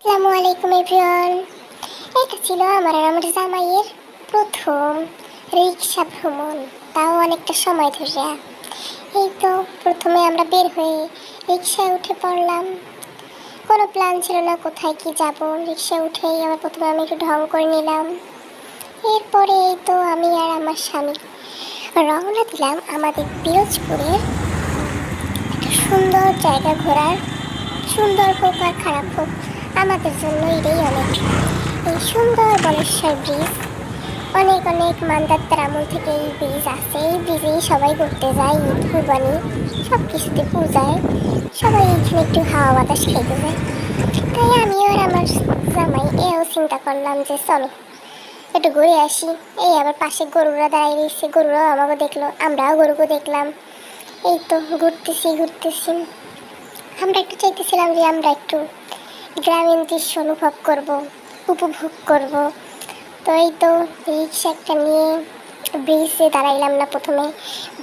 আসসালামু আলাইকুম এভরিওয়ান। এটা ছিল আমার জামাইয়ের প্রথম রিক্সা ভ্রমণ, তাও অনেকটা সময় ধরে। এই তো প্রথমে আমরা বের হয়ে রিক্সায় উঠে পড়লাম। কোনো প্ল্যান ছিল না কোথায় কি যাব। রিক্সায় উঠেই প্রথমে আমি একটু ঢং করে নিলাম। এরপরে এই তো আমি আর আমার স্বামী রওনা দিলাম আমাদের পিরোজপুরের একটা সুন্দর জায়গা ঘোরার। সুন্দর হোক আর খারাপ হোক, আমাদের জন্য এটাই অনেক। এই সুন্দর বলেশ্বর ব্রিজ, অনেক অনেক মান্দাত্তার আমল থেকে এই ব্রিজ আছে। এই ব্রিজেই সবাই ঘুরতে যায়, ঈদ কুরবানি সব কিছুতে পূজায় সবাই এখানে একটু হাওয়া বাতাস খেতে যায়। তাই আমিও আর আমার জামাই এও চিন্তা করলাম যে চলো একটু ঘুরে আসি। এই আবার পাশে গরুরা দাঁড়াই রয়েছে, গরুরাও আমাকে দেখলো, আমরাও গরুকে দেখলাম। এই তো ঘুরতেছি। আমরা একটু চাইতেছিলাম যে আমরা একটু গ্রামীণ দৃশ্য উপভোগ করব। তো এই তো রিক্সা একটা নিয়ে ব্রিজে দাঁড়াইলাম না, প্রথমে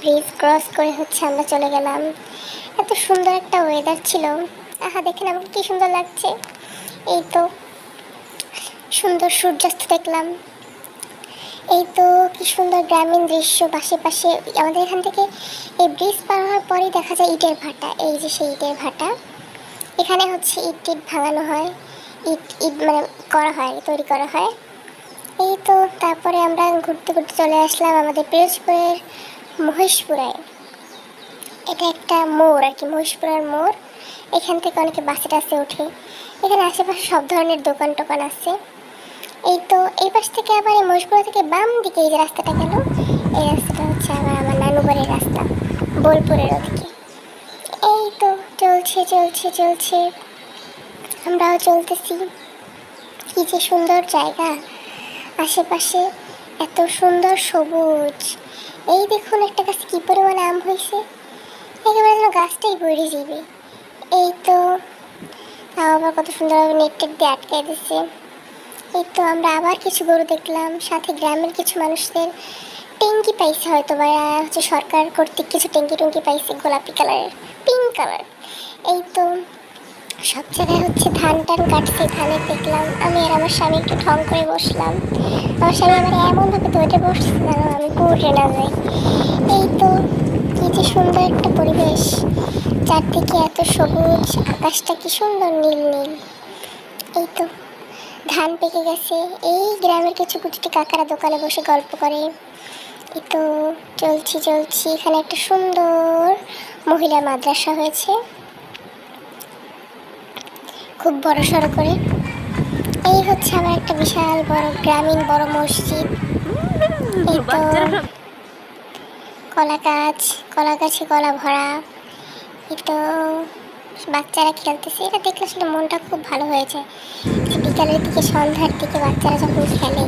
ব্রিজ ক্রস করে আমরা চলে গেলাম। এত সুন্দর একটা ওয়েদার ছিল, আহা দেখেন আমাকে কি সুন্দর লাগছে। এই তো সুন্দর সূর্যাস্ত দেখলাম। এই তো কি সুন্দর গ্রামীণ দৃশ্য। পাশে পাশে আমাদের এখান থেকে এই ব্রিজ পার হওয়ার পরেই দেখা যায় ইটের ভাটা। এই যে সেই ইটের ভাটা, এখানে ইট ভাঙানো হয়, ইট তৈরি করা হয়। এই তো তারপরে আমরা ঘুরতে ঘুরতে চলে আসলাম আমাদের পিরোজপুরের মহেশপুরায়। এটা একটা মোড় আর কি, মহেশপুরের মোড়। এখান থেকে অনেকে বাসে টাসে ওঠে। এখানে আশেপাশে সব ধরনের দোকান টোকান আছে। এই তো এই পাশ থেকে আবার এই মহেশপুরা থেকে বাম দিকে এই যে রাস্তাটা গেল, এই রাস্তাটা আবার আমার নানু বাড়ির রাস্তা, বোলপুরের ওদিকে। এই তো চলছে আমরাও চলতেছি। কি যে সুন্দর জায়গা, আশেপাশে এত সুন্দর সবুজ। এই দেখুন একটা গাছে কি পরিমাণে আম হয়েছে, একেবারে যেন গাছটাই ভরে যাবে। এই তো তাও আবার কত সুন্দরভাবে নেট দিয়ে আটকে দিচ্ছে। এই তো আমরা আবার কিছু গরু দেখলাম, সাথে গ্রামের কিছু মানুষদের ট্যাঙ্কি পাইছে, হয়তো বা সরকার কর্তৃক কিছু ট্যাঙ্কি পাইছে, গোলাপি কালারের, পিঙ্ক কালার। এই তো সব জায়গায় ধান টান কাটছে, ধানের দেখলাম। আমি আর আমার স্বামী একটু ঢং করে বসলাম। আমার স্বামী আমার এমনভাবে ধরে বসছে যেন আমি পড়ে না যাই। এই তো কি যে সুন্দর একটা পরিবেশ, চারদিকে এত সবুজ, আকাশটা কি সুন্দর নীল নীল। এই তো ধান পেকে গেছে। এই গ্রামের কিছু কুচুটি কাকারা দোকানে বসে গল্প করে। এই তো চলছি। এখানে একটা সুন্দর মহিলা মাদ্রাসা হয়েছে, খুব বড় সড়ো করে। এই আমার একটা বিশাল বড় গ্রামীণ বড় মসজিদ। এই তো কলা গাছে কলা ভরা। এই তো বাচ্চারা খেলতেছে, এটা দেখলে আসলে মনটা খুব ভালো হয়ে যায়। বিকালের দিকে সন্ধ্যার দিকে বাচ্চারা যখন খেলে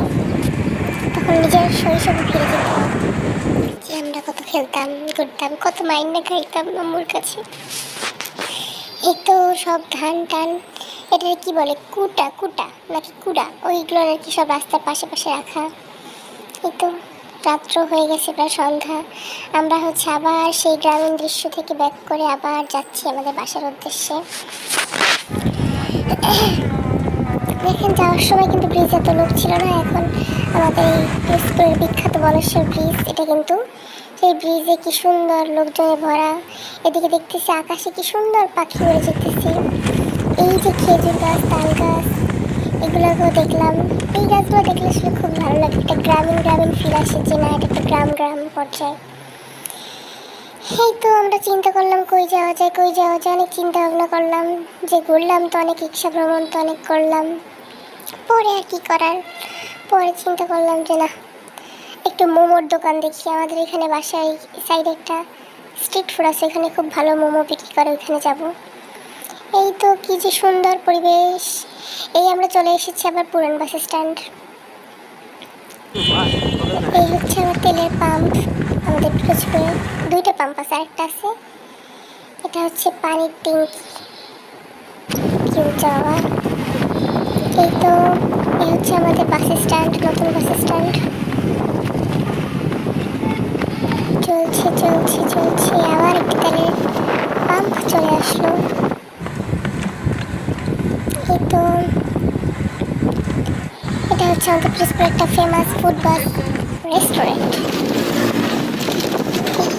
তখন নিজের শৈশবে ফিরে যেত, যে আমরা কত খেলতাম, ঘুরতাম, কত মাইন্ডা খাইতাম আম্মুর কাছে। এই তো সব ধান টান, এটা কি বলে, কুটা নাকি কুড়া, ওইগুলো আর কি সব রাস্তার পাশে রাখা। এই তো রাত্র হয়ে গেছে, প্রায় সন্ধ্যা। আমরা আবার সেই গ্রামীণ দৃশ্য থেকে ব্যাক করে আবার যাচ্ছি আমাদের বাসার উদ্দেশ্যে। দেখেন যাওয়ার সময় কিন্তু ব্রিজ এত লোক ছিল না। এখন আমাদের এই পিরোজপুরের বিখ্যাত বলেশ্বর ব্রিজ, এটা কিন্তু সেই ব্রিজে কি সুন্দর লোকজনে ভরা। এদিকে দেখতেছি আকাশে কি সুন্দর পাখি উড়ে যেতেছে। এই যে খেজুর গাছ, তাল গাছ, এগুলোকেও দেখলাম। এই গাছগুলো দেখলে আসলে খুব ভালো লাগে, একটা গ্রামীণ ফিল আসে, যে না এটা একটা গ্রাম পর্যায়ে। এই তো আমরা চিন্তা করলাম কই যাওয়া যায়, অনেক চিন্তা ভাবনা করলাম, যে ঘুরলাম তো অনেক, রিক্সা ভ্রমণ তো অনেক করলাম। পরে আর কি করার, পরে চিন্তা করলাম যে না একটু মোমোর দোকান দেখি। আমাদের এখানে বাসায় সাইডে একটা স্ট্রিট ফুড আছে, এখানে খুব ভালো মোমো বিক্রি করে, ওইখানে যাব। এই তো কি যে সুন্দর পরিবেশ। এই আমরা চলে এসেছি আবার পুরান বাস স্ট্যান্ড। এই আমার তেলের পাম্প। আমাদের পিরোজপুরে দুইটা পাম্প আছে, আরেকটা আছে, এটা পানির ট্যাঙ্কি, কি যাওয়া। এই তো এই আমাদের বাস স্ট্যান্ড, নতুন বাস স্ট্যান্ড। চলছে আবার একটি তেলের পাম্প চলে আসলো। এই তো হচ্ছে আমাদের পিরোজপুর একটা ফেমাস ফুড বাস রেস্টুরেন্ট।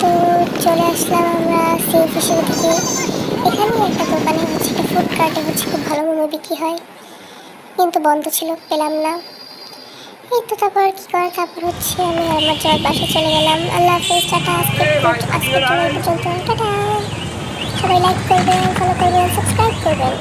তো চলে আসলাম আমরা সেফ হিসেবে থেকে। এখানেই একটা দোকানে হচ্ছে একটা ফুড কার্টে হচ্ছে খুব ভালো মোমো বিক্রি হয়, কিন্তু বন্ধ ছিল, পেলাম না। এই তো তারপর কি করে, তারপর হচ্ছে আমি আমার যাওয়ার বাসায় চলে গেলাম। আল্লাহ হাফেজ, টাটা। আজকের জন্য এই পর্যন্ত, টাটা। সবাই লাইক করবেন, ফলো করবেন, সাবস্ক্রাইব করবেন।